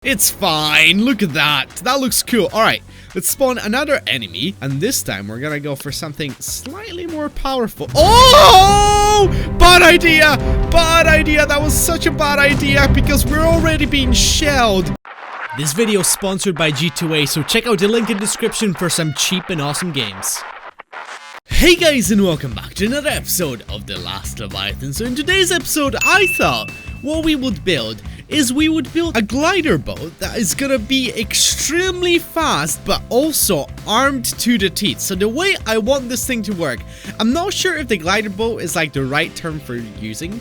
It's fine. Look at that. That looks cool. All right, let's spawn another enemy. And this time we're going to go for something slightly more powerful. Oh, bad idea. Bad idea. That was such a bad idea because we're already being shelled. This video is sponsored by G2A, so check out the link in the description for some cheap and awesome games. Hey guys, and welcome back to another episode of The Last Leviathan. So in today's episode, I thought what we would build is we would build a glider boat that is gonna be extremely fast but also armed to the teeth. So the way I want this thing to work, I'm not sure if the glider boat is like the right term for using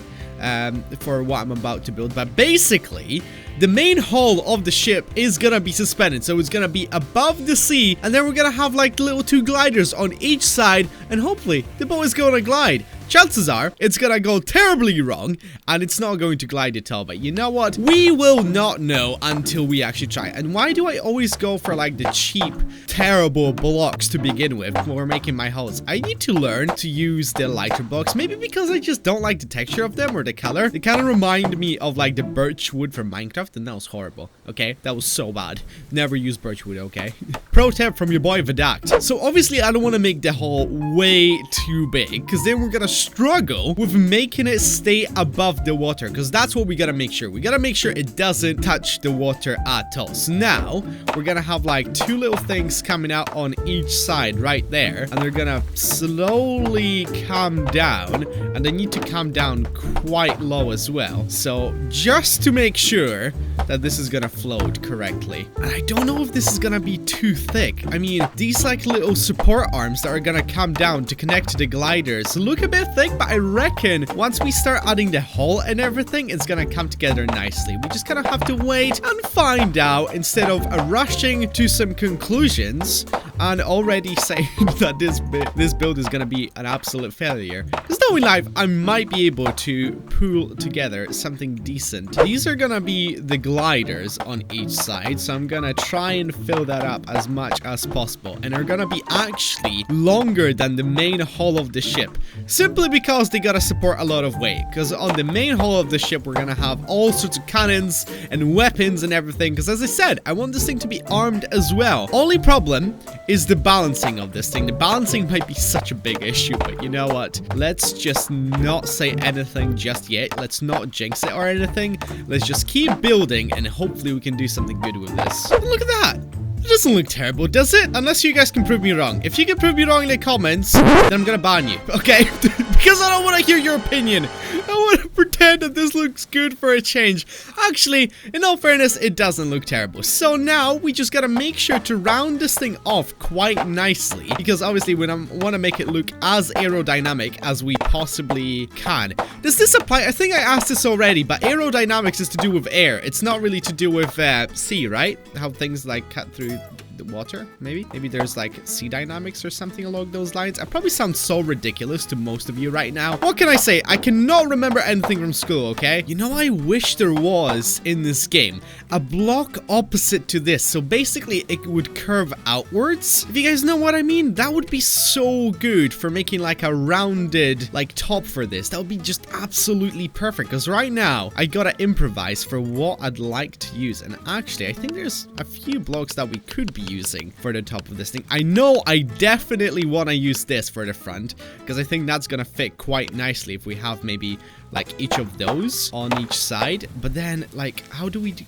for what I'm about to build, but basically the main hull of the ship is gonna be suspended, so it's gonna be above the sea, and then we're gonna have like little two gliders on each side, and hopefully the boat is gonna glide. Chances are it's gonna go terribly wrong and it's not going to glide at all, but you know what? We will not know until we actually try. And why do I always go for like the cheap, terrible blocks to begin with when we're making my hulls? I need to learn to use the lighter blocks, maybe because I just don't like the texture of them or the color. They kind of remind me of like the birch wood from Minecraft, and that was horrible. Okay, that was so bad. Never use birch wood, okay? Pro tip from your boy Vadact. So obviously I don't want to make the hull way too big, because then we're gonna struggle with making it stay above the water, because that's what we gotta make sure. We gotta make sure it doesn't touch the water at all. So now we're gonna have like two little things coming out on each side right there, and they're gonna slowly come down, and they need to come down quite low as well. So just to make sure that this is gonna float correctly. And I don't know if this is gonna be too thick. I mean, these like little support arms that are gonna come down to connect to the gliders look a bit thick, but I reckon once we start adding the hull and everything, it's gonna come together nicely. We just kind of have to wait and find out instead of rushing to some conclusions and already saying that this build is gonna be an absolute failure. Because knowing life, I might be able to pull together something decent. These are gonna be the gliders on each side, so I'm gonna try and fill that up as much as possible, and they're gonna be actually longer than the main hull of the ship, simply because they gotta support a lot of weight. Because on the main hull of the ship we're gonna have all sorts of cannons and weapons and everything, because as I said, I want this thing to be armed as well. Only problem is the balancing of this thing. The balancing might be such a big issue, but you know what, let's just not say anything just yet. Let's not jinx it or anything. Let's just keep building and hopefully we can do something good with this. Look at that. It doesn't look terrible, does it? Unless you guys can prove me wrong. If you can prove me wrong in the comments, then I'm gonna ban you, okay? Because I don't want to hear your opinion. I want to pretend that this looks good for a change. Actually, in all fairness, it doesn't look terrible. So now we just gotta make sure to round this thing off quite nicely, because obviously we want to make it look as aerodynamic as we possibly can. Does this apply? I think I asked this already, but aerodynamics is to do with air. It's not really to do with sea, right? How things like cut through the water, maybe there's like sea dynamics or something along those lines. I probably sound so ridiculous to most of you right now. What can I say? I cannot remember anything from school, okay? You know, I wish there was in this game a block opposite to this, so basically it would curve outwards. If you guys know what I mean, that would be so good for making like a rounded like top for this. That would be just absolutely perfect, because right now I gotta improvise for what I'd like to use. And actually I think there's a few blocks that we could be using for the top of this thing. I know I definitely want to use this for the front, because I think that's gonna fit quite nicely if we have maybe like each of those on each side. But then like how do we do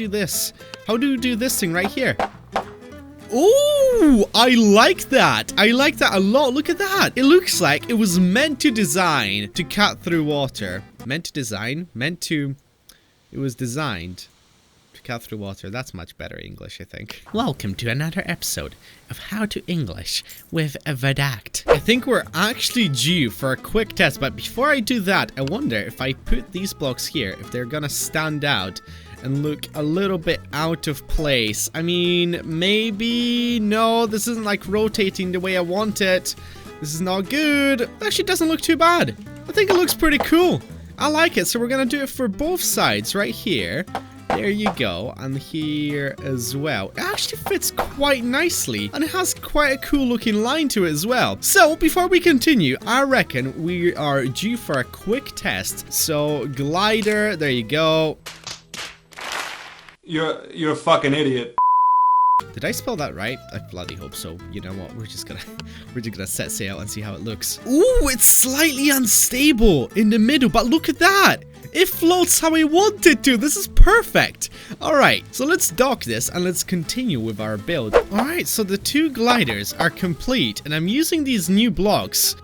this? How do we do this thing right here? Oh, I like that. I like that a lot. Look at that. It looks like it was meant to design to cut through water. It was designed cut through water. That's much better English, I think. Welcome to another episode of How to English with Vadact. I think we're actually due for a quick test, but before I do that, I wonder if I put these blocks here, if they're gonna stand out and look a little bit out of place. I mean, maybe. No, this isn't like rotating the way I want it. This is not good. It actually doesn't look too bad. I think it looks pretty cool. I like it. So we're gonna do it for both sides right here. There you go, and here as well. It actually fits quite nicely, and it has quite a cool looking line to it as well. So before we continue, I reckon we are due for a quick test. So glider, there you go. You're a fucking idiot. Did I spell that right? I bloody hope so. You know what? We're just gonna set sail and see how it looks. Ooh, it's slightly unstable in the middle, but look at that. It floats how I want it to. This is perfect. All right, so let's dock this and let's continue with our build. All right, so the 2 gliders are complete, and I'm using these new blocks.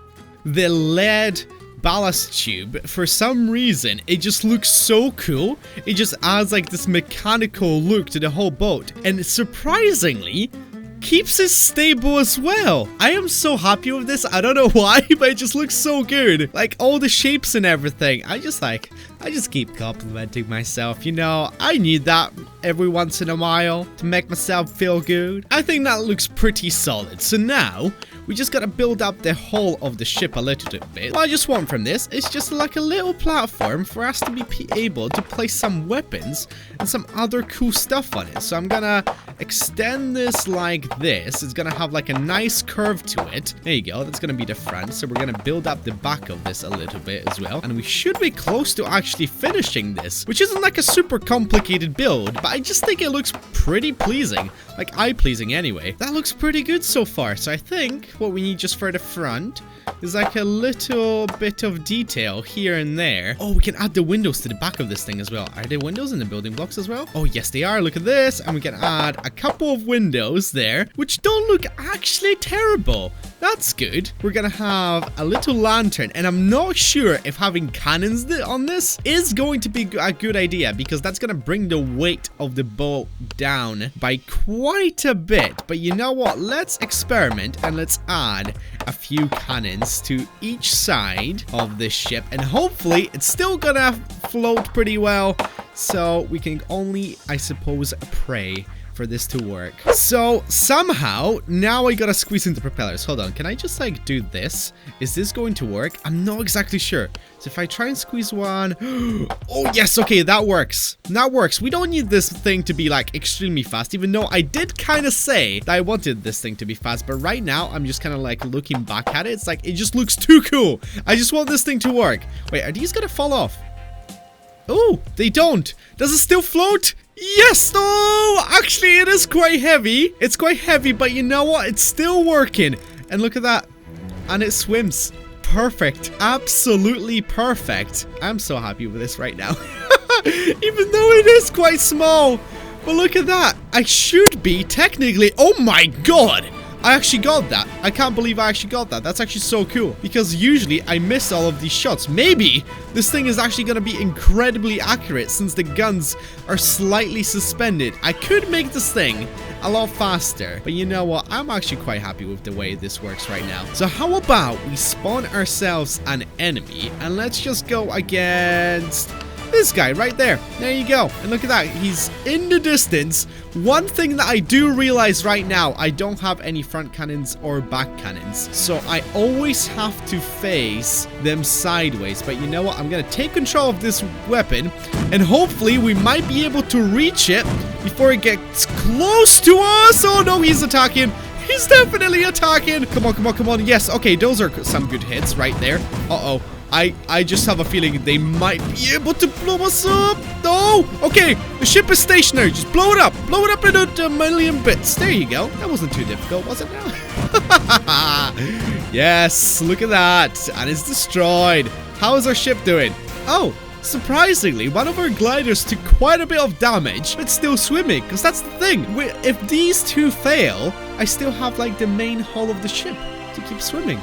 The lead ballast tube, for some reason, it just looks so cool. It just adds like this mechanical look to the whole boat, and surprisingly keeps it stable as well. I am so happy with this. I don't know why, but it just looks so good. Like all the shapes and everything. I just keep complimenting myself. You know, I need that every once in a while to make myself feel good. I think that looks pretty solid. So now we just gotta build up the whole of the ship a little bit. What I just want from this is just like a little platform for us to be able to place some weapons and some other cool stuff on it. So I'm gonna extend this like this. It's gonna have like a nice curve to it. There you go. That's gonna be the front. So we're gonna build up the back of this a little bit as well. And we should be close to actually finishing this, which isn't like a super complicated build, but I just think it looks pretty pleasing. Like eye-pleasing anyway. That looks pretty good so far. So I think what we need just for the front is like a little bit of detail here and there. Oh, we can add the windows to the back of this thing as well. Are there windows in the building blocks as well? Oh, yes, they are. Look at this. And we can add a couple of windows there, which don't look actually terrible. That's good. We're gonna have a little lantern, and I'm not sure if having cannons on this is going to be a good idea, because that's gonna bring the weight of the boat down by quite a bit. But you know what? Let's experiment and let's add a few cannons to each side of this ship, and hopefully it's still gonna float pretty well. So we can only, I suppose, pray for this to work. So somehow now I gotta squeeze into propellers. Hold on, can I just like do this? Is this going to work? I'm not exactly sure. So if I try and squeeze one, oh yes, okay, that works. That works. We don't need this thing to be like extremely fast, even though I did kind of say that I wanted this thing to be fast, but right now I'm just kind of like looking back at it. It's like it just looks too cool. I just want this thing to work. Wait, are these gonna fall off? Oh, they don't. Does it still float? Yes! Oh, actually, it is quite heavy. It's quite heavy, but you know what? It's still working. And look at that. And it swims. Perfect. Absolutely perfect. I'm so happy with this right now. Even though it is quite small. But look at that. I should be technically... Oh my god! I actually got that. I can't believe I actually got that. That's actually so cool. Because usually I miss all of these shots. Maybe this thing is actually going to be incredibly accurate since the guns are slightly suspended. I could make this thing a lot faster. But you know what? I'm actually quite happy with the way this works right now. So how about we spawn ourselves an enemy and let's just go against... this guy right there. There you go. And look at that. He's in the distance. One thing that I do realize right now, I don't have any front cannons or back cannons. So I always have to face them sideways. But you know what? I'm going to take control of this weapon. And hopefully we might be able to reach it before it gets close to us. Oh no, he's attacking. He's definitely attacking. Come on, come on, come on. Yes. Okay, those are some good hits right there. Uh-oh. I just have a feeling they might be able to blow us up. No! Okay, the ship is stationary. Just blow it up. Blow it up into a million bits. There you go. That wasn't too difficult, was it now? Yes, look at that. And it's destroyed. How is our ship doing? Oh, surprisingly, one of our gliders took quite a bit of damage, but still swimming. Because that's the thing. If these two fail, I still have like the main hull of the ship to keep swimming.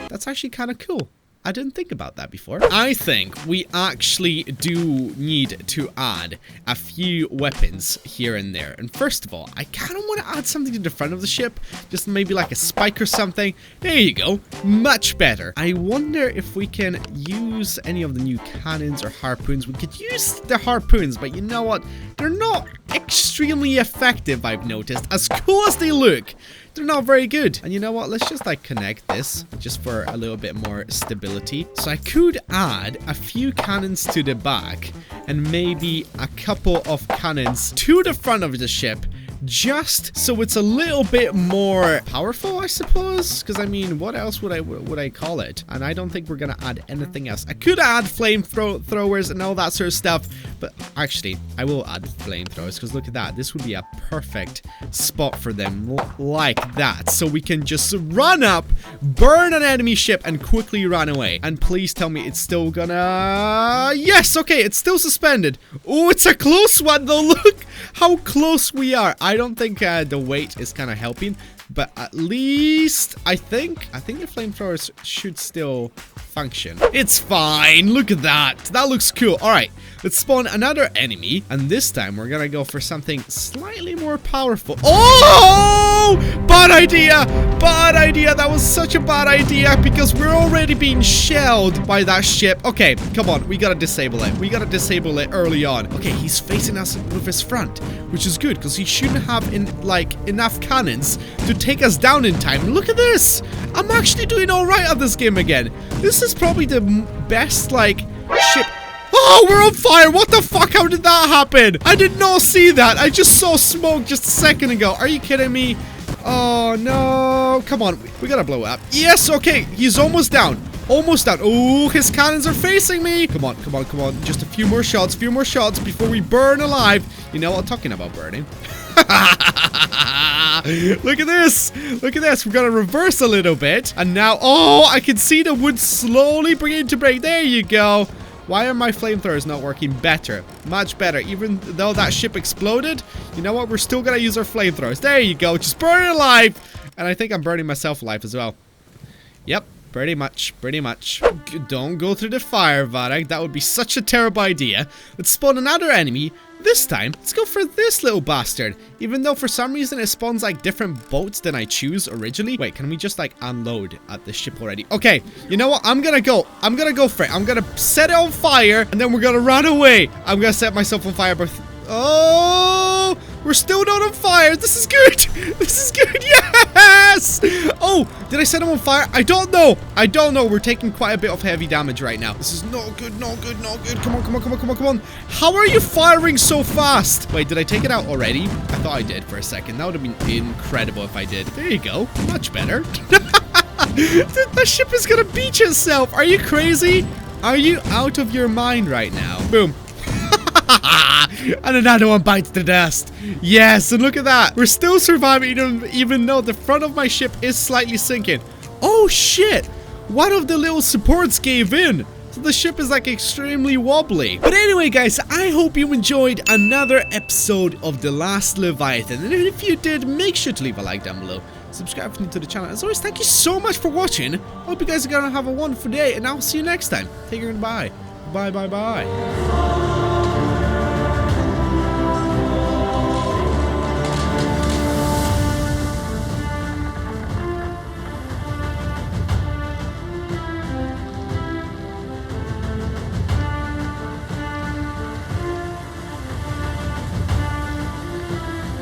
That's actually kind of cool. I didn't think about that before. I think we actually do need to add a few weapons here and there. And first of all, I kind of want to add something to the front of the ship. Just maybe like a spike or something. There you go. Much better. I wonder if we can use any of the new cannons or harpoons. We could use the harpoons, but you know what? They're not extremely effective, I've noticed. As cool as they look, they're not very good. And you know what? Let's just like connect this just for a little bit more stability. So I could add a few cannons to the back and maybe a couple of cannons to the front of the ship just so it's a little bit more powerful, I suppose. Because I mean, what else would I call it? And I don't think we're gonna add anything else. I could add flamethrowers and all that sort of stuff, but actually, I will add flamethrowers because look at that. This would be a perfect spot for them, like that. So we can just run up, burn an enemy ship, and quickly run away. And please tell me it's still gonna... Yes, okay, it's still suspended. Oh, it's a close one though. Look how close we are. I don't think the weight is kind of helping, but at least I think the flamethrowers should still function. It's fine. Look at that. That looks cool. All right, let's spawn another enemy, and this time we're gonna go for something slightly more powerful. Oh, bad idea. Bad idea. That was such a bad idea because we're already being shelled by that ship. Okay, come on. We gotta disable it. We gotta disable it early on. Okay, he's facing us with his front, which is good because he shouldn't have enough cannons to take us down in time. Look at this. I'm actually doing all right at this game again. This is probably the best ship. Oh, we're on fire. What the fuck? How did that happen? I did not see that. I just saw smoke just a second ago. Are you kidding me? Oh no. Come on, we gotta blow it up. Yes, okay, he's almost down. Almost down. Oh, his cannons are facing me. Come on, come on, come on. Just a few more shots before we burn alive. You know, I'm talking about burning. Look at this. Look at this. We're gonna reverse a little bit. And now, oh, I can see the wood slowly beginning to break. There you go. Why are my flamethrowers not working better? Much better. Even though that ship exploded, you know what? We're still gonna use our flamethrowers. There you go. Just burn it alive. And I think I'm burning myself alive as well. Yep. Pretty much. Pretty much. Don't go through the fire, Vadact. That would be such a terrible idea. Let's spawn another enemy. This time, let's go for this little bastard. Even though for some reason it spawns different boats than I choose originally. Wait, can we just unload at the ship already? Okay, you know what? I'm gonna go for it. I'm gonna set it on fire and then we're gonna run away. I'm gonna set myself on fire. Oh, we're still not on fire. This is good. This is good. Yes. Oh, did I set him on fire? I don't know. I don't know. We're taking quite a bit of heavy damage right now. This is not good. Not good. Not good. Come on. Come on. Come on. Come on. Come on. How are you firing so fast? Wait, did I take it out already? I thought I did for a second. That would have been incredible if I did. There you go. Much better. The ship is gonna beach itself. Are you crazy? Are you out of your mind right now? Boom. And another one bites the dust. Yes, and look at that. We're still surviving even though the front of my ship is slightly sinking. Oh shit. One of the little supports gave in. So the ship is extremely wobbly. But anyway, guys, I hope you enjoyed another episode of The Last Leviathan. And if you did, make sure to leave a like down below. Subscribe if you're new to the channel. As always, thank you so much for watching. Hope you guys are gonna have a wonderful day, and I'll see you next time. Take care and bye. Bye, bye, bye.